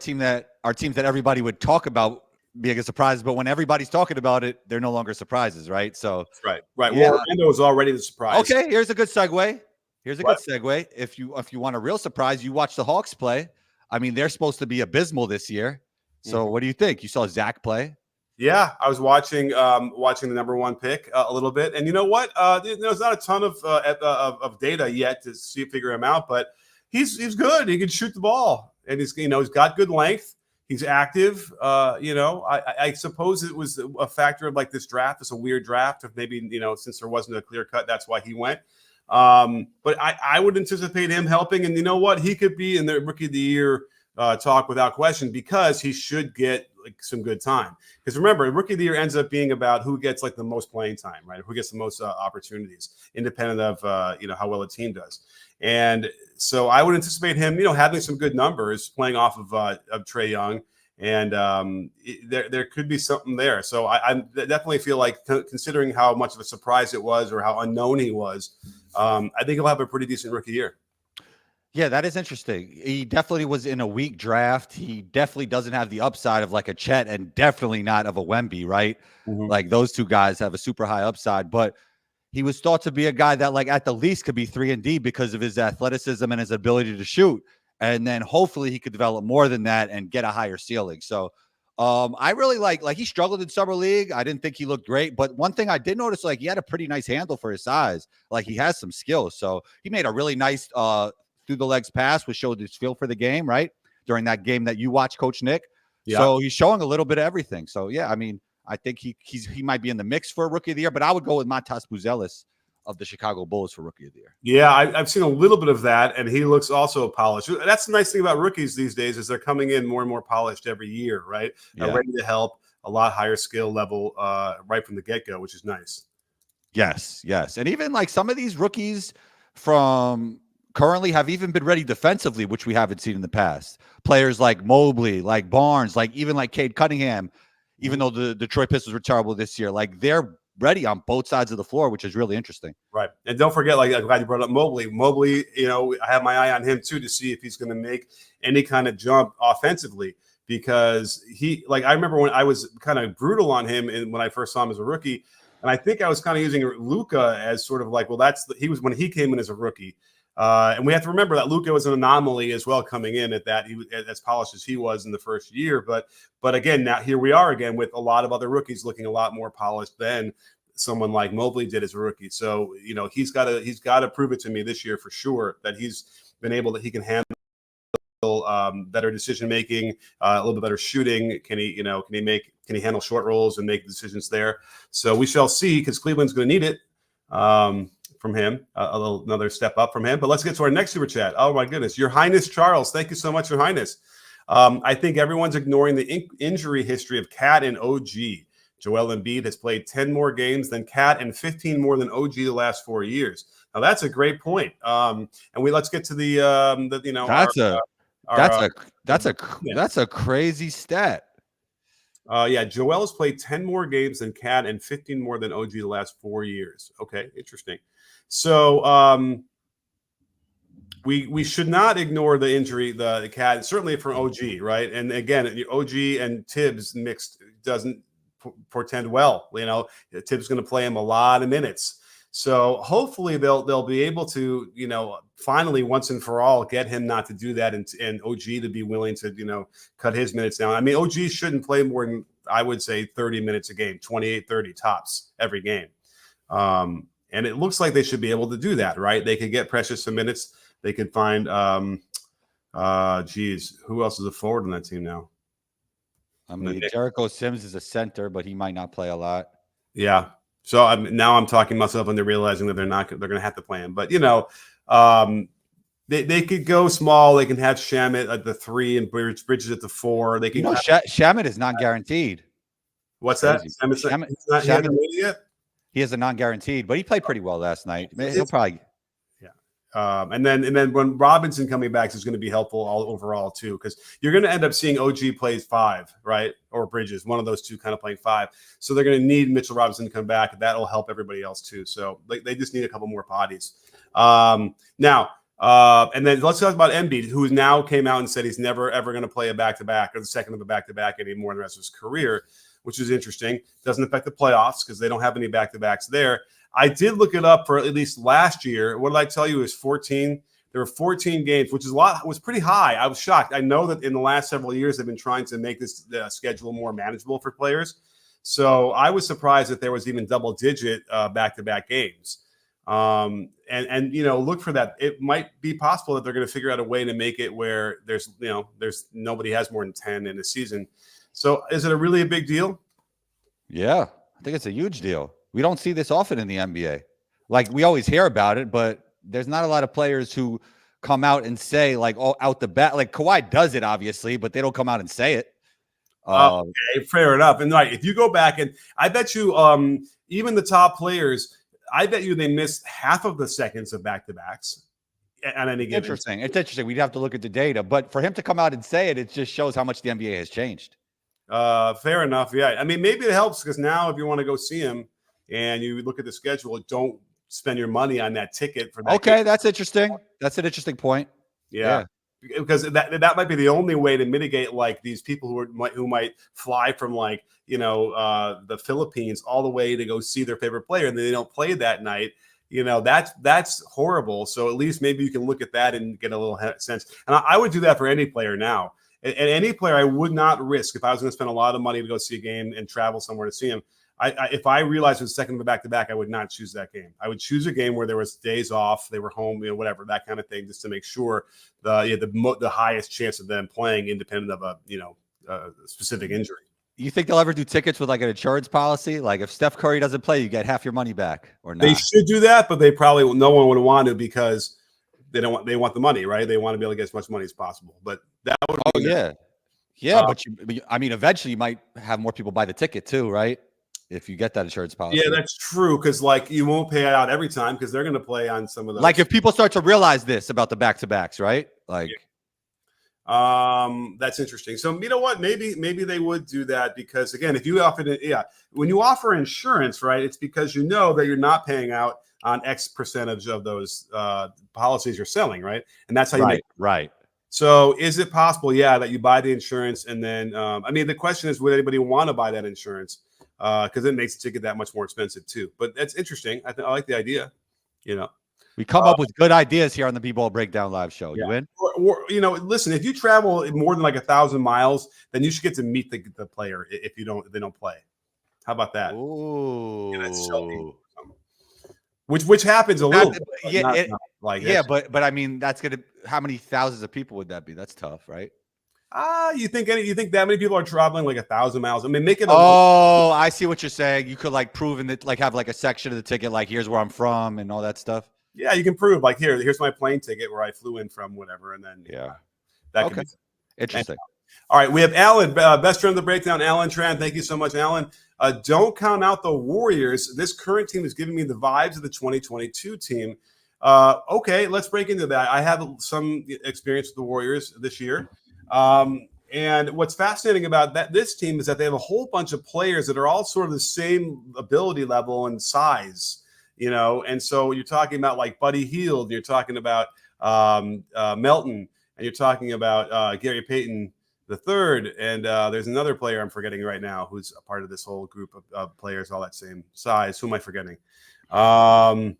[SPEAKER 2] teams that everybody would talk about being a surprise, but when everybody's talking about it, they're no longer surprises, right? So
[SPEAKER 1] right. Yeah. Well, Orlando is already the surprise.
[SPEAKER 2] Okay, here's a good segue. Good segue. If you want a real surprise, you watch the Hawks play. I mean, they're supposed to be abysmal this year. So what do you think? You saw Zach play?
[SPEAKER 1] Yeah, I was watching the number one pick a little bit, and you know what? There's not a ton of data yet to figure him out, but he's good. He can shoot the ball, and he's got good length. He's active. I suppose it was a factor of like this draft. It's a weird draft of maybe since there wasn't a clear cut, that's why he went. But I would anticipate him helping, and you know what? He could be in the rookie of the year talk without question because he should get like some good time. Because remember, rookie of the year ends up being about who gets like the most playing time, right? Who gets the most opportunities, independent of how well a team does. And so I would anticipate him, having some good numbers, playing off of Trae Young, and there could be something there. So I definitely feel like, considering how much of a surprise it was or how unknown he was, I think he'll have a pretty decent rookie year.
[SPEAKER 2] Yeah, that is interesting. He definitely was in a weak draft. He definitely doesn't have the upside of like a Chet and definitely not of a Wemby, right? Mm-hmm. Like those two guys have a super high upside, but he was thought to be a guy that like at the least could be 3-and-D because of his athleticism and his ability to shoot. And then hopefully he could develop more than that and get a higher ceiling. So I really like he struggled in summer league. I didn't think he looked great, but one thing I did notice, like he had a pretty nice handle for his size. Like he has some skills. So he made a really nice through the legs pass, which showed his feel for the game, right? During that game that you watched, Coach Nick. Yeah. So he's showing a little bit of everything. So yeah, I mean, I think he might be in the mix for rookie of the year, but I would go with Matas Buzelis of the Chicago Bulls for rookie of the year.
[SPEAKER 1] Yeah, I've seen a little bit of that, and he looks also polished. That's the nice thing about rookies these days is they're coming in more and more polished every year, right? Yeah. Ready to help, a lot higher skill level right from the get-go, which is nice.
[SPEAKER 2] Yes. And even like some of these rookies from currently have even been ready defensively, which we haven't seen in the past. Players like Mobley, like Barnes, like even like Cade Cunningham, even though the Detroit Pistons were terrible this year, like they're ready on both sides of the floor, which is really interesting.
[SPEAKER 1] Right. And don't forget, like I'm glad you brought up Mobley. Mobley, I have my eye on him too to see if he's going to make any kind of jump offensively, because I remember when I was kind of brutal on him when I first saw him as a rookie, and I think I was kind of using Luka as sort of like, well, he was when he came in as a rookie. And we have to remember that Luka was an anomaly as well coming in at that. He was as polished as he was in the first year. But again, now here we are again with a lot of other rookies looking a lot more polished than someone like Mobley did as a rookie. So, he's got to prove it to me this year for sure that he's been able that he can handle better decision making, a little bit better shooting. Can he handle short rolls and make decisions there? So we shall see, because Cleveland's going to need it. From him, another step up from him. But let's get to our next super chat. Oh my goodness, Your Highness Charles, thank you so much, Your Highness. I think everyone's ignoring the injury history of Cat and OG. Joel Embiid has played 10 more games than Cat and 15 more than OG the last 4 years. Now that's a great point. And let's get to
[SPEAKER 2] that's a crazy stat.
[SPEAKER 1] Joel has played 10 more games than Cat and 15 more than OG the last 4 years. Okay, interesting. So we should not ignore the injury, the Cat, certainly from OG, right? And again, OG and Tibbs mixed doesn't portend well. Tibbs is going to play him a lot of minutes. So hopefully they'll be able to, finally once and for all get him not to do that, and OG to be willing to, cut his minutes down. I mean, OG shouldn't play more than, I would say, 30 minutes a game, 28, 30 tops every game. And it looks like they should be able to do that, right? They could get Precious some minutes. They could find, who else is a forward on that team now?
[SPEAKER 2] I mean, Jericho Sims is a center, but he might not play a lot.
[SPEAKER 1] Yeah. So now I'm talking myself into realizing that they're going to have to play him. But, they could go small. They can have Shamet at the 3 and Bridges at the 4. They can.
[SPEAKER 2] Shamet is not guaranteed.
[SPEAKER 1] What's that?
[SPEAKER 2] Shamet, he has a non-guaranteed, but he played pretty well last night. He'll probably.
[SPEAKER 1] And then when Robinson coming back is going to be helpful all overall too, because you're going to end up seeing OG plays 5, right, or Bridges, one of those two kind of playing 5. So they're going to need Mitchell Robinson to come back. That'll help everybody else too. So they just need a couple more bodies. Now, and then let's talk about Embiid, who now came out and said he's never ever going to play a back-to-back or the second of a back-to-back anymore in the rest of his career, which is interesting. Doesn't affect the playoffs because they don't have any back-to-backs there. I did look it up for at least last year. What did I tell you? Is 14. There were 14 games, which is was pretty high. I was shocked. I know that in the last several years they've been trying to make this schedule more manageable for players. So I was surprised that there was even double-digit back-to-back games. And look for that. It might be possible that they're going to figure out a way to make it where there's nobody has more than 10 in a season. So is it really a big deal?
[SPEAKER 2] Yeah, I think it's a huge deal. We don't see this often in the NBA. Like, we always hear about it, but there's not a lot of players who come out and say, like, out the bat. Like, Kawhi does it, obviously, but they don't come out and say it.
[SPEAKER 1] Okay, fair enough. And right, if you go back, and I bet you even the top players, I bet you they missed half of the seconds of back-to-backs on any given.
[SPEAKER 2] Interesting. It's interesting. We'd have to look at the data. But for him to come out and say it, it just shows how much the NBA has changed.
[SPEAKER 1] Fair enough. Yeah. I mean, maybe it helps because now if you want to go see him, and you look at the schedule, don't spend your money on that ticket for that.
[SPEAKER 2] Okay, game. That's interesting. That's an interesting point.
[SPEAKER 1] Yeah. Because that might be the only way to mitigate like these people who might fly from the Philippines all the way to go see their favorite player, and then they don't play that night. That's horrible. So at least maybe you can look at that and get a little sense. And I would do that for any player now. And any player I would not risk if I was going to spend a lot of money to go see a game and travel somewhere to see him. If I realized it was second of a back-to-back, I would not choose that game. I would choose a game where there was days off, they were home, whatever, that kind of thing, just to make sure the highest chance of them playing independent of a specific injury.
[SPEAKER 2] You think they'll ever do tickets with like an insurance policy? Like if Steph Curry doesn't play, you get half your money back, or not?
[SPEAKER 1] They should do that, but no one would want to because they want the money, right? They want to be able to get as much money as possible. But that would
[SPEAKER 2] but I mean, eventually you might have more people buy the ticket too, right? If you get that insurance policy.
[SPEAKER 1] Yeah, that's true. Because you won't pay it out every time because they're going to play on some of those.
[SPEAKER 2] Like if people start to realize this about the back-to-backs, right? Like,
[SPEAKER 1] that's interesting. So you know what? Maybe they would do that because again, if you offer it, when you offer insurance, right, it's because you know that you're not paying out on X percentage of those policies you're selling, right? And that's how you make it.
[SPEAKER 2] Right.
[SPEAKER 1] So is it possible, that you buy the insurance and then, the question is, would anybody want to buy that insurance? Because it makes the ticket that much more expensive too. But that's interesting. I like the idea.
[SPEAKER 2] We come up with good ideas here on the B-Ball Breakdown Live show.
[SPEAKER 1] Yeah.
[SPEAKER 2] You in?
[SPEAKER 1] Listen, if you travel more than like 1,000 miles, then you should get to meet the player if they don't play. How about that?
[SPEAKER 2] Ooh.
[SPEAKER 1] Which happens a little bit.
[SPEAKER 2] But I mean, that's gonna. How many thousands of people would that be? That's tough, right?
[SPEAKER 1] You think that many people are traveling like 1,000 miles? I mean, make it.
[SPEAKER 2] I see what you're saying. You could like prove in that, like have like a section of the ticket, like here's where I'm from and all that stuff.
[SPEAKER 1] Yeah, you can prove like here's my plane ticket where I flew in from, whatever, and then that could be
[SPEAKER 2] interesting.
[SPEAKER 1] All right, we have Alan, best friend of the breakdown, Alan Tran. Thank you so much, Alan. Don't count out the Warriors. This current team is giving me the vibes of the 2022 team. Okay, let's break into that. I have some experience with the Warriors this year. And what's fascinating about this team is that they have a whole bunch of players that are all sort of the same ability level and size, and so you're talking about like Buddy Hield, you're talking about Melton, and you're talking about Gary Payton III, and there's another player I'm forgetting right now who's a part of this whole group of players all that same size. Who am I forgetting? Um,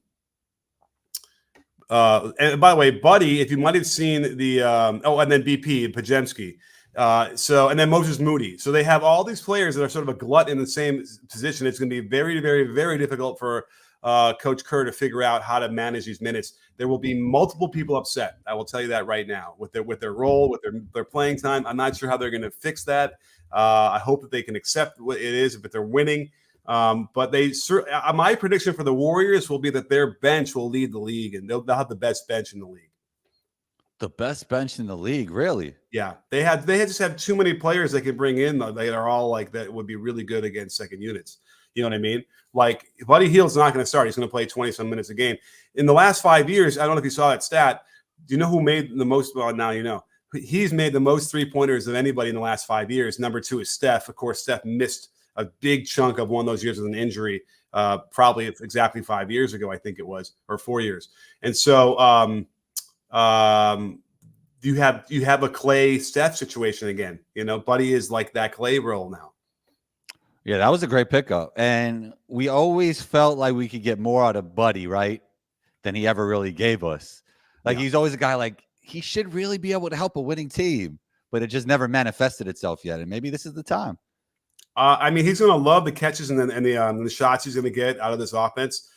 [SPEAKER 1] and by the way, Buddy, if you might have seen the and then BP and Pajemski. And then Moses Moody. So they have all these players that are sort of a glut in the same position. It's going to be very, very, very difficult for Coach Kerr to figure out how to manage these minutes. There will be multiple people upset. I will tell you that right now with their role, with their playing time. I'm not sure how they're going to fix that. I hope that they can accept what it is if they're winning. But my prediction for the Warriors will be that their bench will lead the league, and they'll have the best bench in the league.
[SPEAKER 2] The best bench in the league, really?
[SPEAKER 1] Yeah, they just have too many players they can bring in that are all like that would be really good against second units. You know what I mean? Like Buddy Hield's not going to start. He's going to play 20-some minutes a game. In the last 5 years, I don't know if you saw that stat. Do you know who made the most? Well, now you know. He's made the most three-pointers of anybody in the last 5 years. Number 2 is Steph. Of course, Steph missed a big chunk of one of those years with an injury, probably exactly 5 years ago, I think it was, or 4 years. And so you have a Klay Steph situation again. You know, Buddy is like that Klay role now.
[SPEAKER 2] Yeah, that was a great pickup. And we always felt like we could get more out of Buddy, right, than he ever really gave us. Like, he's always a guy like, he should really be able to help a winning team, but it just never manifested itself yet. And maybe this is the time.
[SPEAKER 1] I mean, he's going to love the catches and the shots he's going to get out of this offense.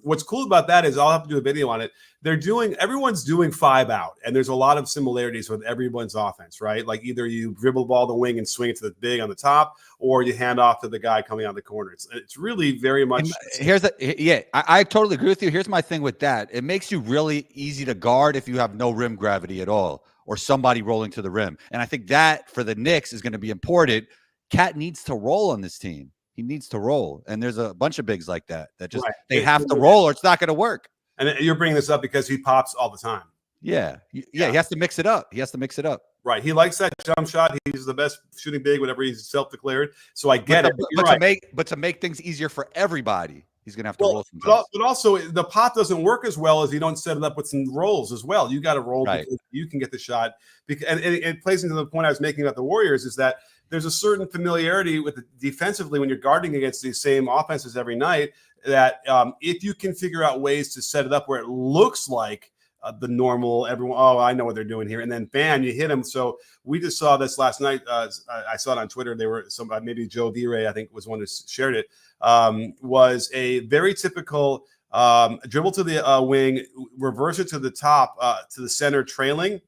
[SPEAKER 1] What's cool about that is I'll have to do a video on it. Everyone's doing 5 out, and there's a lot of similarities with everyone's offense, right? Like either you dribble the ball the wing and swing it to the big on the top, or you hand off to the guy coming out the corner. It's really very much.
[SPEAKER 2] I totally agree with you. Here's my thing with that. It makes you really easy to guard if you have no rim gravity at all, or somebody rolling to the rim. And I think that for the Knicks is going to be important. Cat needs to roll on this team. He needs to roll. And there's a bunch of bigs like that just they have to roll or it's not going to work.
[SPEAKER 1] And you're bringing this up because he pops all the time.
[SPEAKER 2] Yeah. He has to mix it up.
[SPEAKER 1] Right. He likes that jump shot. He's the best shooting big, whatever he's self-declared. So I get it.
[SPEAKER 2] But to make things easier for everybody, he's going to have to roll sometimes.
[SPEAKER 1] But also, the pop doesn't work as well as you don't set it up with some rolls as well. You got to roll because you can get the shot. And it plays into the point I was making about the Warriors is that there's a certain familiarity with defensively when you're guarding against these same offenses every night that if you can figure out ways to set it up where it looks like the normal everyone, I know what they're doing here, and then bam, you hit them. So we just saw this last night. I saw it on Twitter. They were maybe Joe V-Ray, I think, was one who shared it. Was a very typical dribble to the wing, reverse it to the top, to the center, trailing.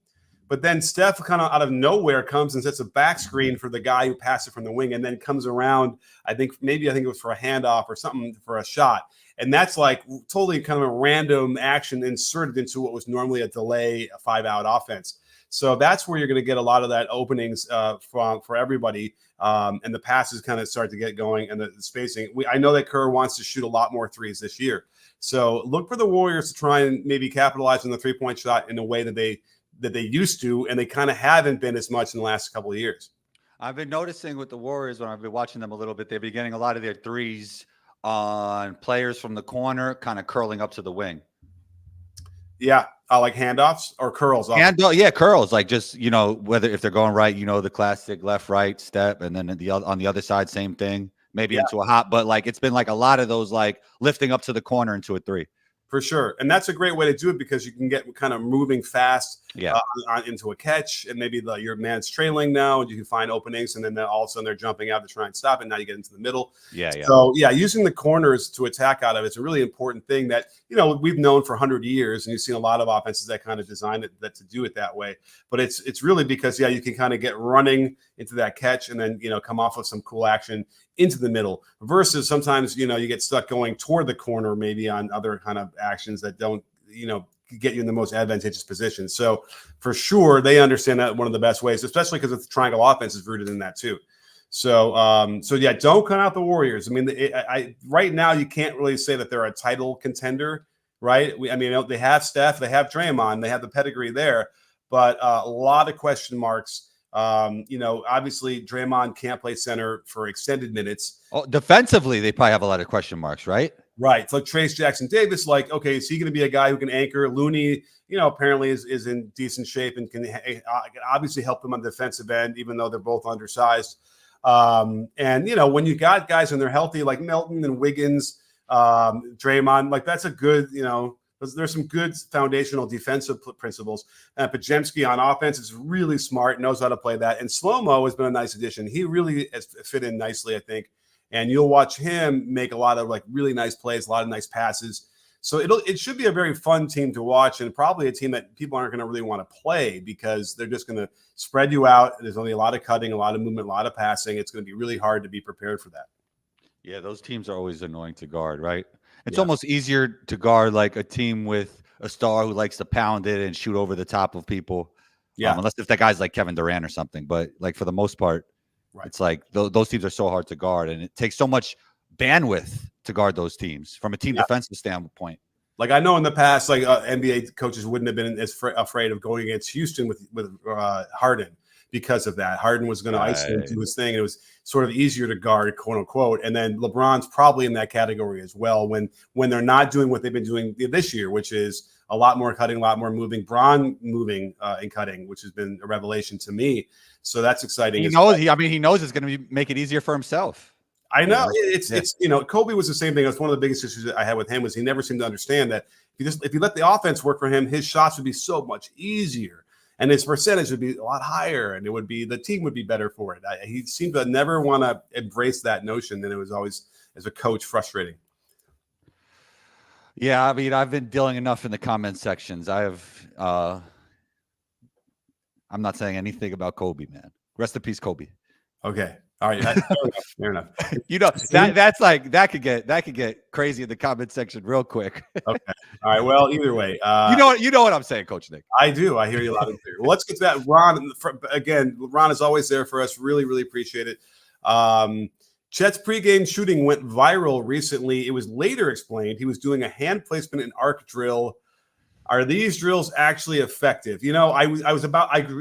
[SPEAKER 1] But then Steph kind of out of nowhere comes and sets a back screen for the guy who passed it from the wing and then comes around. I think it was for a handoff or something for a shot. And that's like totally kind of a random action inserted into what was normally a delay, a 5-out offense. So that's where you're going to get a lot of that openings for everybody. And the passes kind of start to get going and the spacing. I know that Kerr wants to shoot a lot more threes this year. So look for the Warriors to try and maybe capitalize on the 3-point shot in a way that they used to, and they kind of haven't been as much in the last couple of years.
[SPEAKER 2] I've been noticing with the Warriors when I've been watching them a little bit, they've been getting a lot of their threes on players from the corner, kind of curling up to the wing.
[SPEAKER 1] Yeah, like handoffs or curls.
[SPEAKER 2] Curls. Like just, whether if they're going right, the classic left, right step, and then on the other side, same thing. Maybe into a hop, but like it's been like a lot of those like lifting up to the corner into a 3.
[SPEAKER 1] For sure. And that's a great way to do it because you can get kind of moving fast into a catch, and maybe your man's trailing now and you can find openings, and then all of a sudden they're jumping out to try and stop it. Now you get into the middle. So using the corners to attack out of it's a really important thing that, we've known for 100 years, and you've seen a lot of offenses that kind of design it that to do it that way. But it's really because, you can kind of get running into that catch and then, come off of some cool action into the middle versus sometimes, you get stuck going toward the corner, maybe on other kind of actions that don't, get you in the most advantageous position. So for sure, they understand that one of the best ways, especially because the triangle offense is rooted in that too. So, don't cut out the Warriors. I mean, right now you can't really say that they're a title contender, right? They have Steph, they have Draymond, they have the pedigree there, but a lot of question marks. Obviously Draymond can't play center for extended minutes.
[SPEAKER 2] Defensively, they probably have a lot of question marks, right?
[SPEAKER 1] Right. It's like Trace Jackson Davis, like, okay, is he going to be a guy who can anchor? Looney, apparently is in decent shape and can obviously help them on the defensive end, even though they're both undersized. And when you got guys and they're healthy, like Melton and Wiggins, Draymond, like that's a good, there's some good foundational defensive principles. Pajemski on offense is really smart, knows how to play that. And Slow-Mo has been a nice addition. He really has fit in nicely, I think. And you'll watch him make a lot of like really nice plays, a lot of nice passes. So it should be a very fun team to watch, and probably a team that people aren't going to really want to play because they're just going to spread you out. There's only a lot of cutting, a lot of movement, a lot of passing. It's going to be really hard to be prepared for that.
[SPEAKER 2] Yeah, those teams are always annoying to guard, right? It's almost easier to guard like a team with a star who likes to pound it and shoot over the top of people.
[SPEAKER 1] Yeah.
[SPEAKER 2] Unless if that guy's like Kevin Durant or something. But like for the most part, it's like those teams are so hard to guard, and it takes so much bandwidth to guard those teams from a team defensive standpoint.
[SPEAKER 1] Like I know in the past, like NBA coaches wouldn't have been as afraid of going against Houston with Harden because of that. Harden was going to isolate him, do his thing. And it was sort of easier to guard, quote unquote. And then LeBron's probably in that category as well when they're not doing what they've been doing this year, which is a lot more cutting, a lot more moving. Bron moving and cutting, which has been a revelation to me. So that's exciting.
[SPEAKER 2] He knows. He knows it's going to make it easier for himself.
[SPEAKER 1] I know it's Kobe was the same thing. That's one of the biggest issues that I had with him was he never seemed to understand that if you let the offense work for him, his shots would be so much easier and his percentage would be a lot higher, and the team would be better for it. He seemed to never want to embrace that notion, and it was always, as a coach, frustrating.
[SPEAKER 2] Yeah, I mean, I've been dealing enough in the comment sections. I'm not saying anything about Kobe, man. Rest in peace, Kobe.
[SPEAKER 1] Okay. All right. Fair enough.
[SPEAKER 2] That could get crazy in the comment section real quick.
[SPEAKER 1] Okay. All right. Well, either way,
[SPEAKER 2] you know what I'm saying, Coach Nick.
[SPEAKER 1] I do. I hear you loud and clear. Well, let's get to that. Ron, again, Ron is always there for us. Really, really appreciate it. Chet's pregame shooting went viral recently. It was later explained he was doing a hand placement and arc drill. Are these drills actually effective? I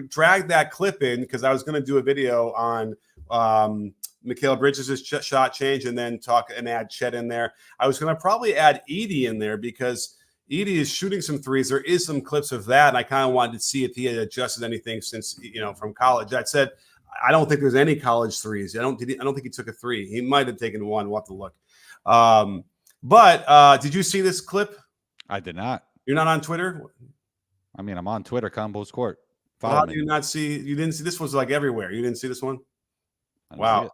[SPEAKER 1] dragged that clip in because I was going to do a video on Mikal Bridges' shot change and then talk and add Chet in there. I was going to probably add Edie in there because Edie is shooting some threes. There is some clips of that, and I kind of wanted to see if he had adjusted anything since from college. That said, I don't think there's any college threes. I don't think he took a three. He might have taken one. We'll have to look. But did you see this clip?
[SPEAKER 2] I did not.
[SPEAKER 1] You're not on Twitter?
[SPEAKER 2] I mean, I'm on Twitter, Combos Court.
[SPEAKER 1] How do you not see? You didn't see this was like everywhere. You didn't see this one? Wow.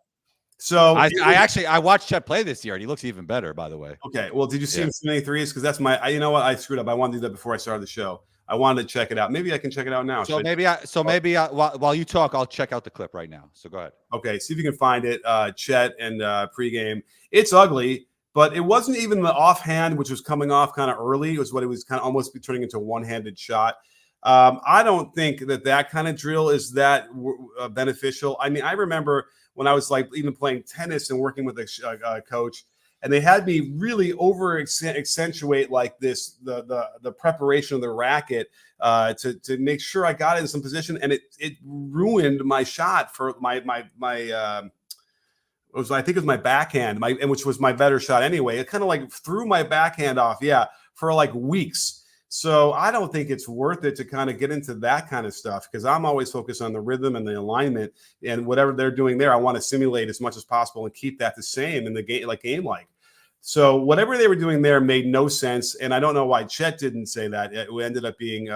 [SPEAKER 1] So
[SPEAKER 2] I watched Chet play this year, and he looks even better, by the way.
[SPEAKER 1] Okay. Well, did you see him so many threes? Because that's you know what? I screwed up. I wanted to do that before I started the show. I wanted to check it out. Maybe I can check it out now.
[SPEAKER 2] While you talk, I'll check out the clip right now. So go ahead.
[SPEAKER 1] Okay. See if you can find it. Chet and pregame. It's ugly. But it wasn't even the offhand, which was coming off kind of early. It was what it was kind of almost turning into a one-handed shot. I don't think that kind of drill is that beneficial. I mean, I remember when I was like even playing tennis and working with a coach, and they had me really accentuate like this the preparation of the racket to make sure I got in some position, and it ruined my shot for my I think it was my backhand, which was my better shot anyway. It kind of like threw my backhand off, for like weeks. So I don't think it's worth it to kind of get into that kind of stuff because I'm always focused on the rhythm and the alignment and whatever they're doing there. I want to simulate as much as possible and keep that the same in the game, like. So whatever they were doing there made no sense, and I don't know why Chet didn't say that. It ended up being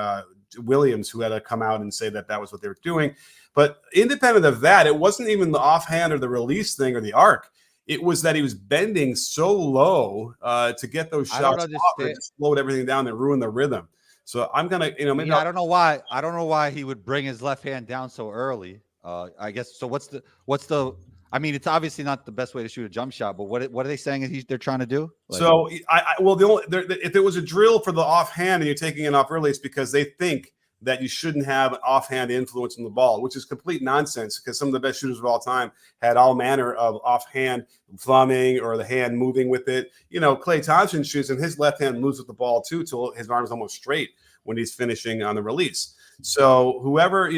[SPEAKER 1] Williams who had to come out and say that was what they were doing. But independent of that, it wasn't even the offhand or the release thing or the arc. It was that he was bending so low to get those shots off and just slowed everything down and ruined the rhythm. So I'm gonna, maybe
[SPEAKER 2] I don't know why. I don't know why he would bring his left hand down so early. I guess so. What's the? I mean, it's obviously not the best way to shoot a jump shot. But what are they saying they're trying to do? Like,
[SPEAKER 1] so if it was a drill for the offhand and you're taking it off early, it's because they think that you shouldn't have an offhand influence on the ball, which is complete nonsense because some of the best shooters of all time had all manner of offhand thumbing or the hand moving with it. Klay Thompson shoots and his left hand moves with the ball too till his arm is almost straight when he's finishing on the release. So whoever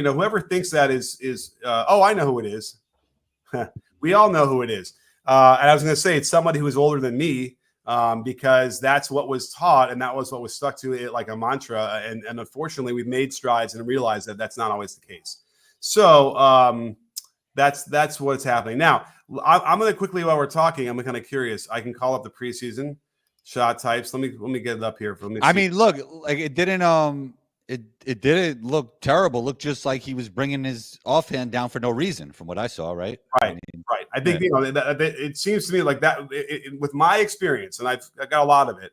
[SPEAKER 1] thinks that is I know who it is. We all know who it is. And I was going to say it's somebody who is older than me. Because that's what was taught and that was what was stuck to it like a mantra. And unfortunately, we've made strides and realized that that's not always the case. So that's what's happening. Now, I'm going to quickly, while we're talking, I'm kind of curious. I can call up the preseason shot types. Let me get it up here. Let me
[SPEAKER 2] I
[SPEAKER 1] see.
[SPEAKER 2] mean, look, like it didn't look terrible. Looked just like he was bringing his offhand down for no reason, from what I saw. Right.
[SPEAKER 1] Right.
[SPEAKER 2] I mean,
[SPEAKER 1] Right. I think it seems to me like that. With my experience, and I got a lot of it.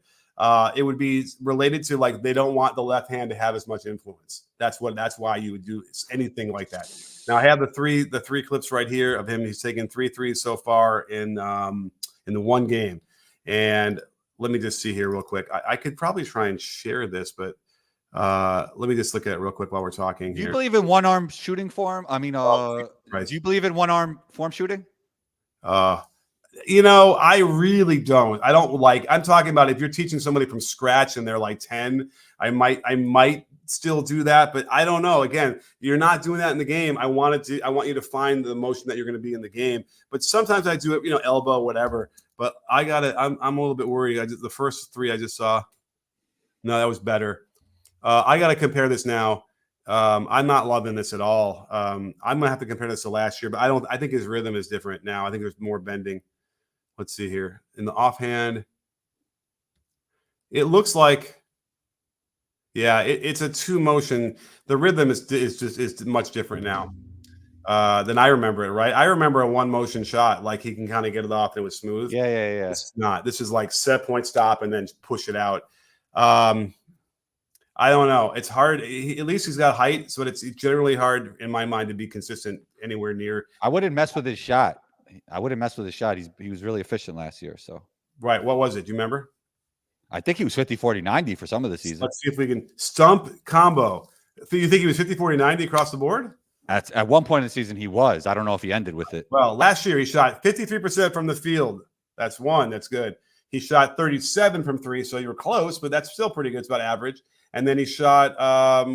[SPEAKER 1] It would be related to like they don't want the left hand to have as much influence. That's why you would do anything like that. Now I have the three clips right here of him. He's taken 3 threes so far in the one game. And let me just see here real quick. I could probably try and share this, but let me just look at it real quick while we're talking.
[SPEAKER 2] Do you
[SPEAKER 1] here.
[SPEAKER 2] believe in one arm shooting form? I mean,
[SPEAKER 1] Right.
[SPEAKER 2] do you believe in one arm form shooting?
[SPEAKER 1] I really don't. I'm talking about if you're teaching somebody from scratch and they're like 10, I might still do that, but I don't know. Again, you're not doing that in the game. I want you to find the motion that you're going to be in the game. But sometimes I do it, elbow, whatever. But I'm a little bit worried. The first 3 I just saw, no, that was better. I got to compare this now. I'm not loving this at all. I'm gonna have to compare this to last year, but I think his rhythm is different now. I think there's more bending. Let's see here. In the offhand, it looks like, yeah, it's a 2 motion. The rhythm is much different now than I remember it, right? I remember a 1 motion shot, like he can kind of get it off and it was smooth.
[SPEAKER 2] Yeah.
[SPEAKER 1] This is not. This is like set point, stop, and then push it out. I don't know. It's hard. At least he's got height, so it's generally hard in my mind to be consistent anywhere near.
[SPEAKER 2] I wouldn't mess with his shot. He was really efficient last year. So
[SPEAKER 1] Right. What was it? Do you remember?
[SPEAKER 2] I think he was 50, 40, 90 for some of the season.
[SPEAKER 1] Let's see if we can stump combo. You think he was 50, 40, 90 across the board?
[SPEAKER 2] At one point in the season, he was. I don't know if he ended with it.
[SPEAKER 1] Well, last year he shot 53% from the field. That's 1. That's good. He shot 37 from 3, so you were close, but that's still pretty good. It's about average. And then he shot,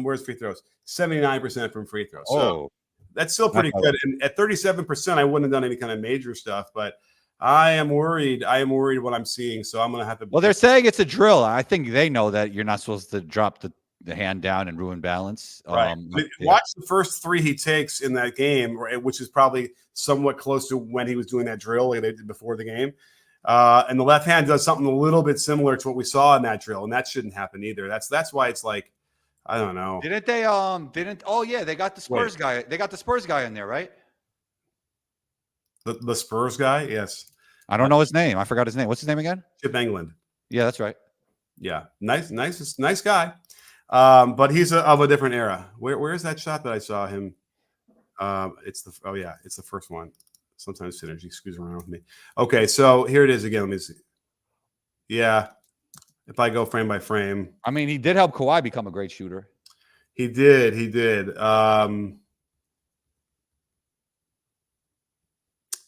[SPEAKER 1] where's free throws? 79% from free throws. So that's still pretty good. And at 37%, I wouldn't have done any kind of major stuff, but I am worried. What I'm seeing. So I'm going to have to.
[SPEAKER 2] Well, they're saying it's a drill. I think they know that you're not supposed to drop the hand down and ruin balance.
[SPEAKER 1] Right. Watch the first 3 he takes in that game, which is probably somewhat close to when he was doing that drill like they did before the game. And the left hand does something a little bit similar to what we saw in that drill, and that shouldn't happen either. That's why it's like, I don't know.
[SPEAKER 2] Didn't they? Oh yeah, they got the Spurs guy. They got the Spurs guy in there, right?
[SPEAKER 1] The Spurs guy, yes.
[SPEAKER 2] I don't know his name. I forgot his name. What's his name again?
[SPEAKER 1] Chip England.
[SPEAKER 2] Yeah, that's right.
[SPEAKER 1] Yeah, nice guy. But he's of a different era. Where is that shot that I saw him? It's the first one. Sometimes synergy screws around with me. Okay, so here it is again. Let me see. Yeah, if I go frame by frame.
[SPEAKER 2] I mean, he did help Kawhi become a great shooter.
[SPEAKER 1] He did.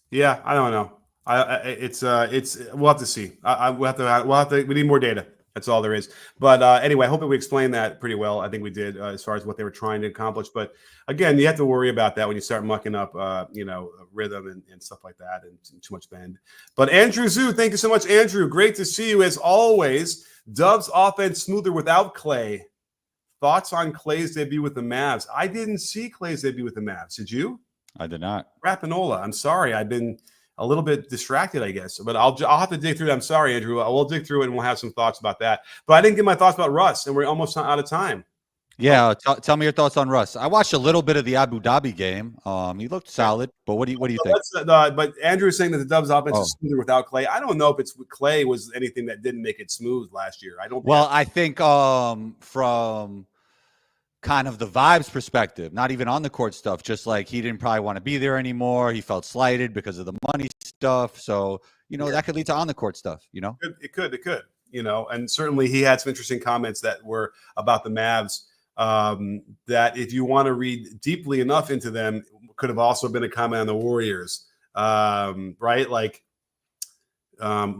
[SPEAKER 1] Yeah, I don't know. It's we'll have to see. We need more data. That's all there is. But anyway, I hope that we explained that pretty well. I think we did as far as what they were trying to accomplish. But again, you have to worry about that when you start mucking up, rhythm and stuff like that and too much bend. But Andrew Zhu, thank you so much, Andrew. Great to see you as always. Dubs offense smoother without Klay. Thoughts on Klay's debut with the Mavs? I didn't see Klay's debut with the Mavs. Did you?
[SPEAKER 2] I did not.
[SPEAKER 1] Rapinola. I'm sorry. I've been a little bit distracted, I guess. But I'll have to dig through it. I'm sorry, Andrew. We'll dig through it and we'll have some thoughts about that. But I didn't get my thoughts about Russ, and we're almost out of time.
[SPEAKER 2] Yeah, tell me your thoughts on Russ. I watched a little bit of the Abu Dhabi game. He looked solid, but what do you think?
[SPEAKER 1] But Andrew is saying that the Dubs offense is smoother without Klay. I don't know if it's Klay was anything that didn't make it smooth last year. I don't.
[SPEAKER 2] Well, I think from kind of the vibes perspective, not even on the court stuff, just like he didn't probably want to be there anymore. He felt slighted because of the money stuff. So, that could lead to on the court stuff,
[SPEAKER 1] It could, and certainly he had some interesting comments that were about the Mavs that if you want to read deeply enough into them, could have also been a comment on the Warriors, right? Like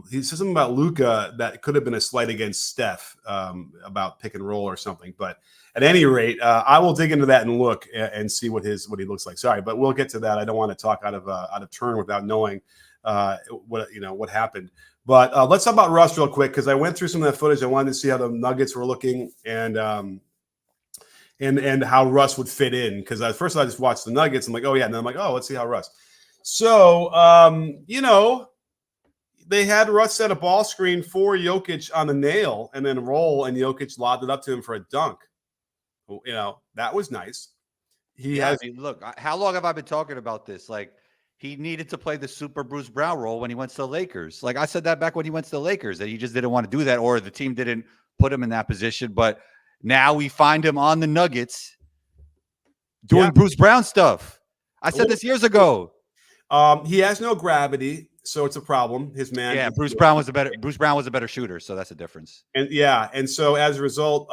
[SPEAKER 1] he said something about Luka that could have been a slight against Steph about pick and roll or something. But at any rate, I will dig into that and look and see what he looks like. Sorry, but we'll get to that. I don't want to talk out of turn without knowing what happened. But let's talk about Russ real quick because I went through some of that footage. I wanted to see how the Nuggets were looking and how Russ would fit in. Because at first I just watched the Nuggets. I'm like, oh yeah, and then I'm like, oh, let's see how Russ. So the they had Russ set a ball screen for Jokic on the nail and then roll, and Jokic lobbed it up to him for a dunk. That was nice.
[SPEAKER 2] I mean, look, how long have I been talking about this? Like, he needed to play the super Bruce Brown role when he went to the Lakers. Like, I said that back when he went to the Lakers, that he just didn't want to do that, or the team didn't put him in that position. But now we find him on the Nuggets doing Bruce Brown stuff. I said this years ago.
[SPEAKER 1] He has no gravity, so it's a problem. His man.
[SPEAKER 2] Yeah, Bruce Brown was a better shooter, so that's a difference.
[SPEAKER 1] And so as a result,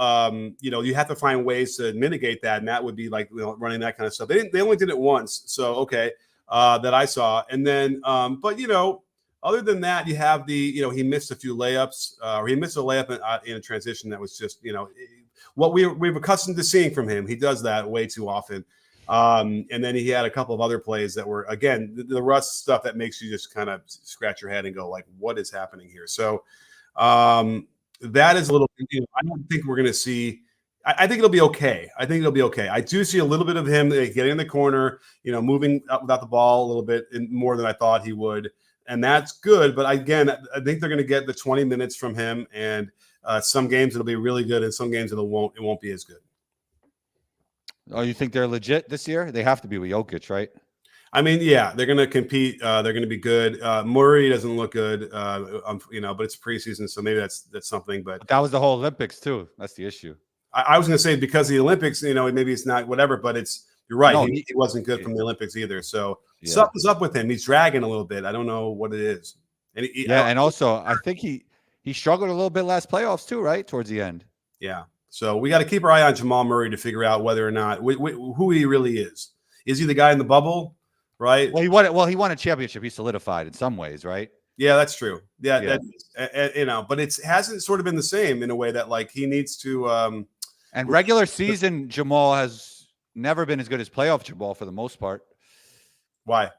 [SPEAKER 1] you have to find ways to mitigate that, and that would be like running that kind of stuff. They only did it once, so okay, that I saw, and then but other than that, you have he missed a few layups, or he missed a layup in a transition that was just what we've accustomed to seeing from him. He does that way too often. And then he had a couple of other plays that were, again, the Russ stuff that makes you just kind of scratch your head and go like, what is happening here? So that is a little, I don't think we're going to see, I think it'll be okay. I do see a little bit of him getting in the corner, moving up without the ball a little bit more than I thought he would. And that's good. But again, I think they're going to get the 20 minutes from him, and some games it'll be really good, and some games it won't be as good.
[SPEAKER 2] Oh, you think they're legit this year? They have to be with Jokic, right?
[SPEAKER 1] I mean, yeah, they're going to compete. They're going to be good. Murray doesn't look good, but it's preseason, so maybe that's something. But
[SPEAKER 2] that was the whole Olympics too. That's the issue.
[SPEAKER 1] I was going to say because of the Olympics, maybe it's not whatever, but you're right. No, he wasn't good from the Olympics either. So something's up with him. He's dragging a little bit. I don't know what it is.
[SPEAKER 2] And also I think he struggled a little bit last playoffs too, right? Towards the end.
[SPEAKER 1] Yeah. So we got to keep our eye on Jamal Murray to figure out whether or not who he really is. Is he the guy in the bubble, right?
[SPEAKER 2] Well, he won a championship. He solidified in some ways, right?
[SPEAKER 1] Yeah, that's true. Yeah. But it hasn't sort of been the same in a way that like he needs to.
[SPEAKER 2] And regular season Jamal has never been as good as playoff Jamal for the most part.
[SPEAKER 1] Why?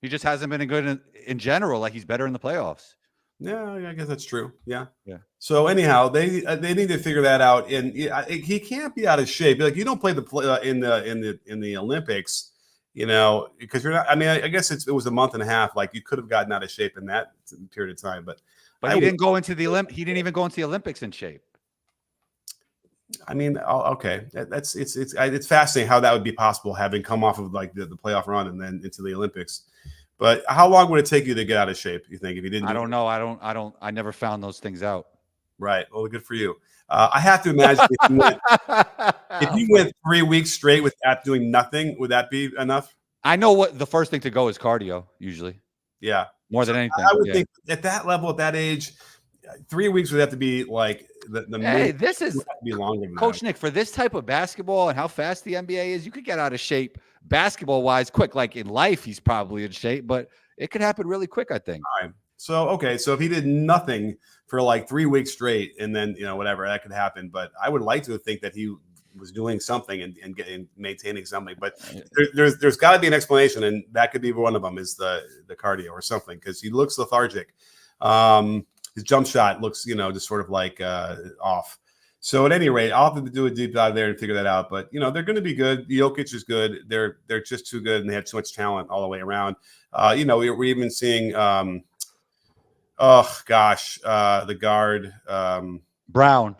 [SPEAKER 2] He just hasn't been good in general. Like he's better in the playoffs.
[SPEAKER 1] Yeah, I guess that's true. Yeah.
[SPEAKER 2] So
[SPEAKER 1] anyhow, they need to figure that out, and he can't be out of shape. Like you don't play in the Olympics, because you're not. I mean, I guess it was a month and a half. Like you could have gotten out of shape in that period of time, but
[SPEAKER 2] he didn't go into the He didn't even go into the Olympics in shape.
[SPEAKER 1] I mean, okay, it's fascinating how that would be possible, having come off of like the playoff run and then into the Olympics. But how long would it take you to get out of shape, you think, if you didn't?
[SPEAKER 2] I don't know. I never found those things out.
[SPEAKER 1] Right. Well, good for you. I have to imagine if you went 3 weeks straight without doing nothing, would that be enough?
[SPEAKER 2] I know what the first thing to go is cardio, usually.
[SPEAKER 1] Yeah.
[SPEAKER 2] More than anything.
[SPEAKER 1] I would think at that level, at that age, 3 weeks would have to be like
[SPEAKER 2] this is
[SPEAKER 1] be longer than
[SPEAKER 2] Coach
[SPEAKER 1] that.
[SPEAKER 2] Nick, for this type of basketball and how fast the NBA is, you could get out of shape basketball wise quick. Like in life, he's probably in shape, but it could happen really quick, I think.
[SPEAKER 1] All right. So if he did nothing for like 3 weeks straight, and then whatever, that could happen. But I would like to think that he was doing something and maintaining something. But there's got to be an explanation, and that could be one of them is the cardio or something, because he looks lethargic. His jump shot looks just sort of like off. So at any rate, I'll have to do a deep dive there and figure that out. But they're going to be good. Jokic is good. They're just too good, and they have too much talent all the way around. We're even seeing the guard
[SPEAKER 2] Brown.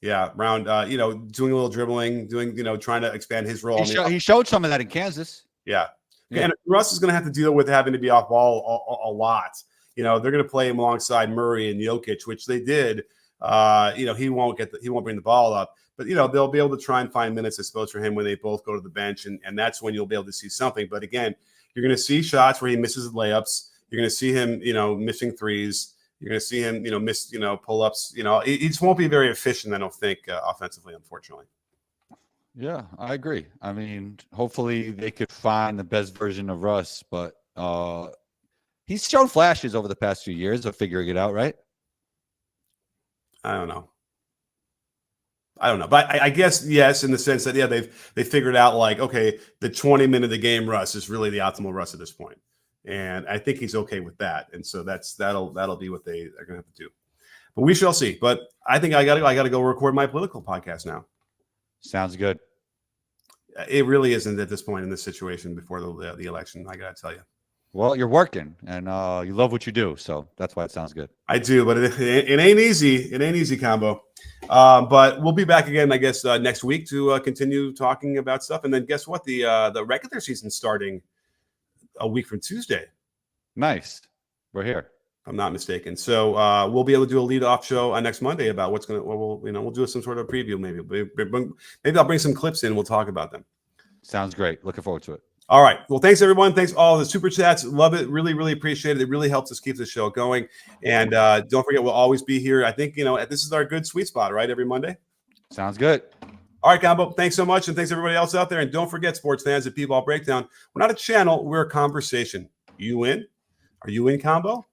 [SPEAKER 1] Yeah, Brown. Doing a little dribbling, trying to expand his role.
[SPEAKER 2] He showed some of that in Kansas.
[SPEAKER 1] Yeah. And Russ is going to have to deal with having to be off ball a lot. They're going to play him alongside Murray and Jokic, which they did. He won't bring the ball up, but they'll be able to try and find minutes, I suppose, for him when they both go to the bench, and that's when you'll be able to see something. But again, you're going to see shots where he misses layups. You're going to see him, missing threes. You're going to see him, miss, pull-ups. He just won't be very efficient, I don't think, offensively, unfortunately.
[SPEAKER 2] Yeah, I agree. I mean, hopefully they could find the best version of Russ, but he's shown flashes over the past few years of figuring it out, right?
[SPEAKER 1] I don't know. But I guess, yes, in the sense that, they figured out like, okay, the 20-minute a game Russ is really the optimal Russ at this point. And I think he's okay with that. And so that'll be what they are going to have to do. But we shall see. But I think I got to go record my political podcast now.
[SPEAKER 2] Sounds good.
[SPEAKER 1] It really isn't at this point in this situation before the election, I got to tell you.
[SPEAKER 2] Well, you're working and you love what you do, so that's why it sounds good.
[SPEAKER 1] I do, but it ain't easy. It ain't easy, combo. But we'll be back again, I guess, next week to continue talking about stuff. And then guess what? The regular season's starting a week from Tuesday.
[SPEAKER 2] Nice. We're here.
[SPEAKER 1] I'm not mistaken. So we'll be able to do a lead-off show on next Monday about what's going to. We'll do some sort of preview. Maybe I'll bring some clips in. We'll talk about them.
[SPEAKER 2] Sounds great. Looking forward to it.
[SPEAKER 1] All right. Well, thanks everyone. Thanks all the super chats. Love it. Really, really appreciate it. It really helps us keep the show going. And don't forget, we'll always be here. I think this is our good sweet spot, right? Every Monday.
[SPEAKER 2] Sounds good.
[SPEAKER 1] All right, Combo. Thanks so much, and thanks everybody else out there. And don't forget, sports fans at P-Ball Breakdown. We're not a channel. We're a conversation. You in? Are you in, Combo?